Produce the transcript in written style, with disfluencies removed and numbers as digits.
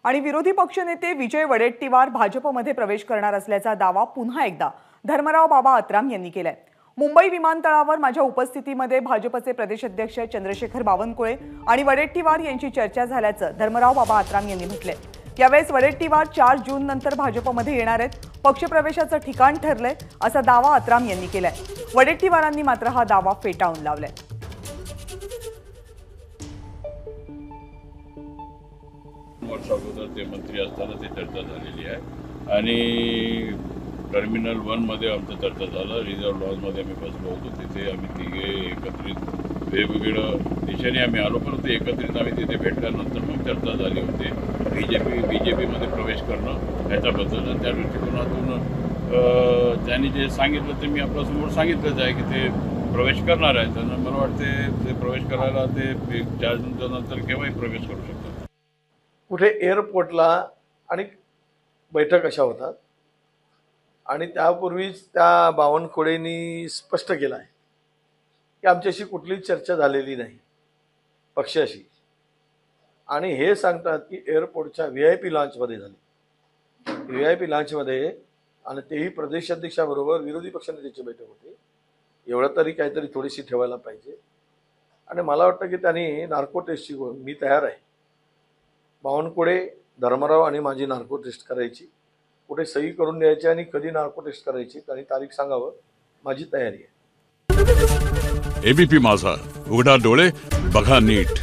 आणि विरोधी पक्षनेते विजय वडेट्टीवार भाजपमध्ये प्रवेश करणार असल्याचा दावा पुन्हा एकदा धर्मराव बाबा अत्राम यांनी केलाय। मुंबई विमानतळावर माझ्या उपस्थितीमध्ये भाजपचे प्रदेशाध्यक्ष चंद्रशेखर बावनकुळे आणि वडेट्टीवार यांची चर्चा झाल्याचं धर्मराव बाबा अत्राम यांनी म्हटलंय। यावेळेस वडेट्टीवार 4 जून नंतर भाजपमध्ये येणार आहेत, पक्षप्रवेशाचं ठिकाण ठरलंय असा दावा अत्राम यांनी केलाय। वडेट्टीवारांनी मात्र हा दावा फेटाळून लावलाय। वर्ष अगोदर ते मंत्री असताना ते चर्चा झालेली आहे आणि टर्मिनल 1 मध्ये आमचं चर्चा झालं। रिझर्व्ह लॉजमध्ये आम्ही बसलो होतो, तिथे आम्ही तिघे एकत्रित वेगवेगळ्या दिशेने आम्ही आलो, परंतु एकत्रित आम्ही तिथे भेटल्यानंतर मग चर्चा झाली होती बीजेपीमध्ये प्रवेश करणं याच्याबद्दल। त्या दृष्टिकोनातून त्यांनी जे सांगितलं ते मी आपल्यासमोर सांगितलंच आहे की ते प्रवेश करणार आहे। त्यांना मला वाटते ते प्रवेश करायला ते 4 जूनच्या नंतर केव्हाही प्रवेश करू शकतात। कुठे एअरपोर्टला आणि बैठक अशा होतात आणि त्यापूर्वीच त्या बावनकुळेंनी स्पष्ट केलं आहे की आमच्याशी कुठलीच चर्चा झालेली नाही पक्षाशी, आणि हे सांगतात की एअरपोर्टच्या VIP लॉन्चमध्ये झाली। VIP लॉन्चमध्ये आणि तेही प्रदेशाध्यक्षाबरोबर विरोधी पक्षनेत्याची बैठक होती। एवढं तरी काहीतरी थोडीशी ठेवायला पाहिजे। आणि मला वाटतं की त्यांनी नार्को टेस्टची मी तयार आहे, बावनकुळे धर्मराव आणि माझी नार्को टेस्ट करायची, कुठे सही करून द्यायची आणि कधी नार्को टेस्ट करायची त्यांनी तारीख सांगावं, माझी तयारी आहे। ABP माझा, उघडा डोळे बघा नीट।